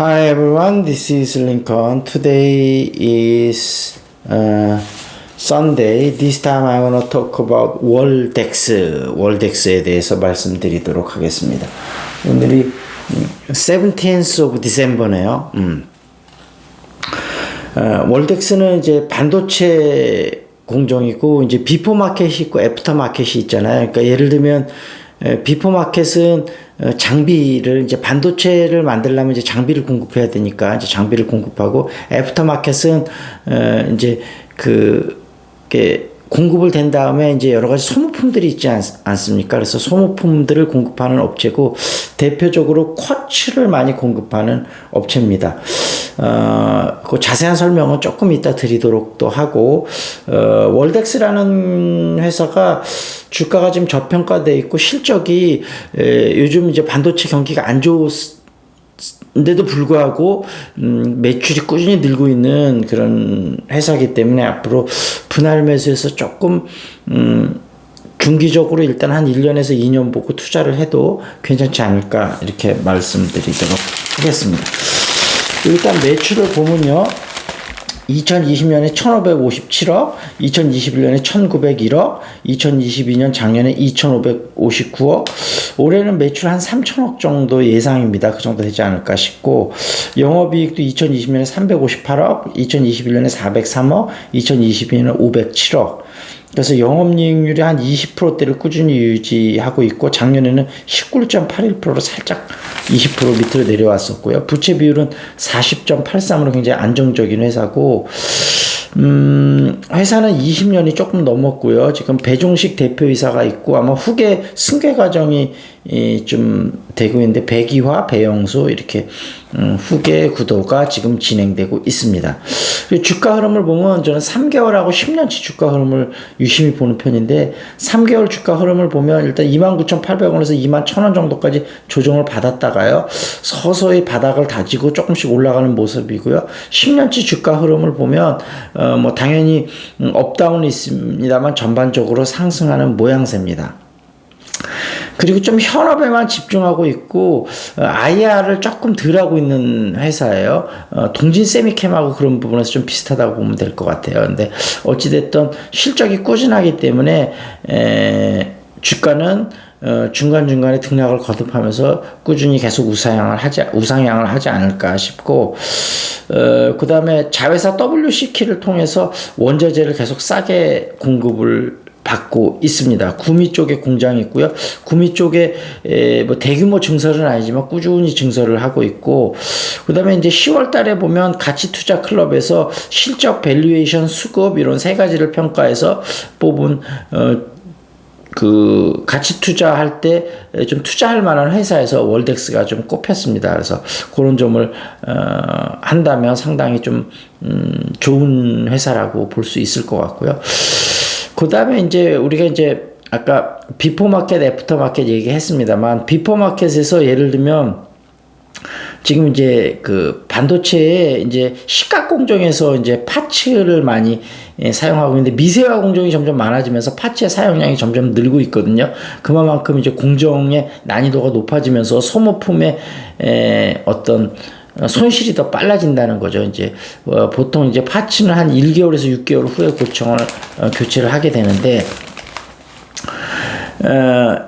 Hi everyone, this is Lincoln. Today is Sunday. This time I want to talk about 월덱스에 대해서 말씀드리도록 하겠습니다. 오늘이 17th of December네요. 월덱스는 이제 반도체 공정이고 이제 비포 마켓이 있고 애프터 마켓이 있잖아요. 그러니까 예를 들면 비포 마켓은 장비를 이제 반도체를 만들려면 이제 장비를 공급해야 되니까 이제 장비를 공급하고, 애프터 마켓은 이제 그게 공급을 된 다음에 이제 여러 가지 소모품들이 있지 않습니까? 그래서 소모품들을 공급하는 업체고, 대표적으로 쿼츠를 많이 공급하는 업체입니다. 그 자세한 설명은 조금 이따 드리도록 또 하고, 월덱스라는 회사가 주가가 지금 저평가되어 있고 실적이 요즘 이제 반도체 경기가 안 좋은데도 불구하고 매출이 꾸준히 늘고 있는 그런 회사이기 때문에 앞으로 분할 매수해서 조금 중기적으로 일단 한 1년에서 2년 보고 투자를 해도 괜찮지 않을까, 이렇게 말씀드리도록 하겠습니다. 일단 매출을 보면요, 2020년에 1557억, 2021년에 1901억, 2022년 작년에 2559억, 올해는 매출 한 3천억 정도 예상입니다. 그 정도 되지 않을까 싶고, 영업이익도 2020년에 358억, 2021년에 403억, 2022년에 507억. 그래서 영업이익률이 한 20%대를 꾸준히 유지하고 있고, 작년에는 19.81%로 살짝 20% 밑으로 내려왔었고요. 부채 비율은 40.83으로 굉장히 안정적인 회사고, 회사는 20년이 조금 넘었고요. 지금 배종식 대표이사가 있고 아마 후계 승계 과정이 좀 되고 있는데, 백이화, 배영수 이렇게 후계 구도가 지금 진행되고 있습니다. 주가 흐름을 보면 저는 3개월하고 10년치 주가 흐름을 유심히 보는 편인데, 3개월 주가 흐름을 보면 일단 29,800원에서 21,000원 정도까지 조정을 받았다가요, 서서히 바닥을 다지고 조금씩 올라가는 모습이고요. 10년치 주가 흐름을 보면 뭐 당연히 업다운이 있습니다만 전반적으로 상승하는 모양새입니다. 그리고 좀 현업에만 집중하고 있고 IR을 조금 덜 하고 있는 회사예요. 동진 세미캠하고 그런 부분에서 좀 비슷하다고 보면 될 것 같아요. 근데 어찌됐든 실적이 꾸준하기 때문에 주가는 중간중간에 등락을 거듭하면서 꾸준히 계속 우상향을 하지 않을까 싶고, 그 다음에 자회사 WC키를 통해서 원자재를 계속 싸게 공급을 받고 있습니다. 구미 쪽에 공장이 있고요. 구미 쪽에 뭐 대규모 증설은 아니지만 꾸준히 증설을 하고 있고, 그 다음에 이제 10월 달에 보면 가치 투자 클럽에서 실적, 밸류에이션, 수급 이런 세 가지를 평가해서 뽑은 그 가치 투자할 때 좀 투자할 만한 회사에서 월덱스가 좀 꼽혔습니다. 그래서 그런 점을 한다면 상당히 좀 좋은 회사라고 볼 수 있을 것 같고요. 그 다음에 이제 우리가 이제 아까 비포 마켓, 애프터 마켓 얘기했습니다만, 비포 마켓에서 예를 들면 지금 이제 그 반도체에 이제 시가 공정에서 이제 파츠를 많이 사용하고 있는데, 미세화 공정이 점점 많아지면서 파츠의 사용량이 점점 늘고 있거든요. 그만큼 이제 공정의 난이도가 높아지면서 소모품의 어떤 손실이 더 빨라진다는 거죠. 이제 보통 이제 파츠는 한 1개월에서 6개월 후에 교체를 하게 되는데,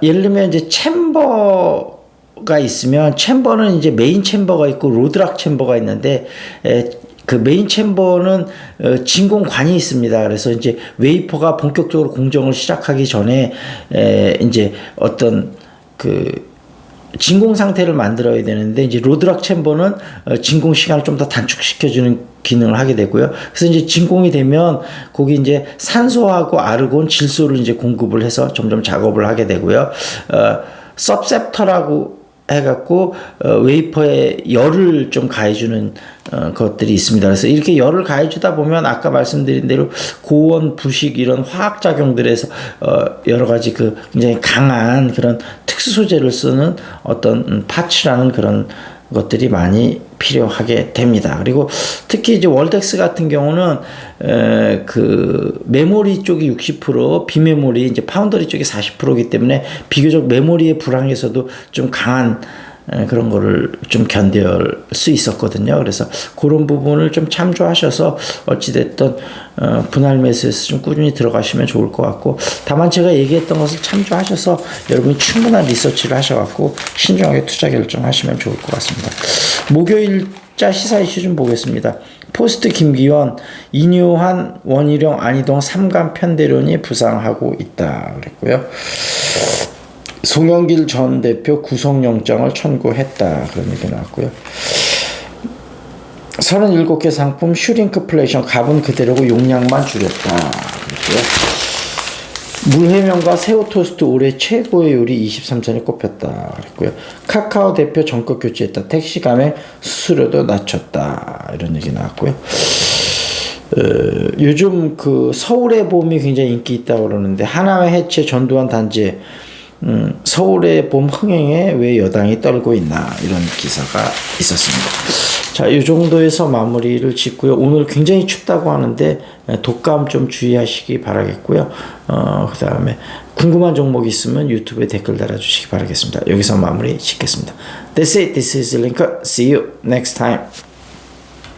예를 들면 이제 챔버가 있으면, 챔버는 이제 메인 챔버가 있고 로드락 챔버가 있는데, 그 메인 챔버는 진공관이 있습니다. 그래서 이제 웨이퍼가 본격적으로 공정을 시작하기 전에 이제 어떤 그 진공 상태를 만들어야 되는데, 이제 로드락 챔버는 진공 시간을 좀 더 단축시켜주는 기능을 하게 되고요. 그래서 이제 진공이 되면 거기 이제 산소하고 아르곤, 질소를 이제 공급을 해서 점점 작업을 하게 되고요. 서셉터라고 해갖고 웨이퍼에 열을 좀 가해주는 것들이 있습니다. 그래서 이렇게 열을 가해주다 보면 아까 말씀드린 대로 고온, 부식 이런 화학작용들에서 여러 가지 그 굉장히 강한 그런 특수 소재를 쓰는 어떤 파츠라는 그런 것들이 많이 필요하게 됩니다. 그리고 특히 이제 월덱스 같은 경우는 그 메모리 쪽이 60%, 비메모리 이제 파운더리 쪽이 40%이기 때문에 비교적 메모리의 불황에서도 좀 강한 그런 거를 좀 견딜 수 있었거든요. 그래서 그런 부분을 좀 참조하셔서 어찌됐든 분할 매수에서 좀 꾸준히 들어가시면 좋을 것 같고, 다만 제가 얘기했던 것을 참조하셔서 여러분이 충분한 리서치를 하셔갖고 신중하게 투자 결정하시면 좋을 것 같습니다. 목요일자 시사 이슈 좀 보겠습니다. 포스트 김기현, 인유한 원희룡 안희동 3간 편대론이 부상하고 있다 그랬고요. 송영길 전 대표 구속영장을 청구했다 그런 얘기 나왔고요. 37개 상품 슈링크플레이션 값은 그대로고 용량만 줄였다 그랬고요. 물회면과 새우토스트 올해 최고의 요리 23선에 꼽혔다 그랬고요. 카카오 대표 정권 교체했다. 택시 가맹 수수료도 낮췄다 이런 얘기 나왔고요. 요즘 그 서울의 봄이 굉장히 인기 있다고 그러는데 하나회 해체 전두환 단지 서울의 봄 흥행에 왜 여당이 떨고 있나 이런 기사가 있었습니다. 자, 이 정도에서 마무리를 짓고요. 오늘 굉장히 춥다고 하는데 독감 좀 주의하시기 바라겠고요. 그 다음에 궁금한 종목 있으면 유튜브에 댓글 달아주시기 바라겠습니다. 여기서 마무리 짓겠습니다. That's it. This is Lincoln. See you next time.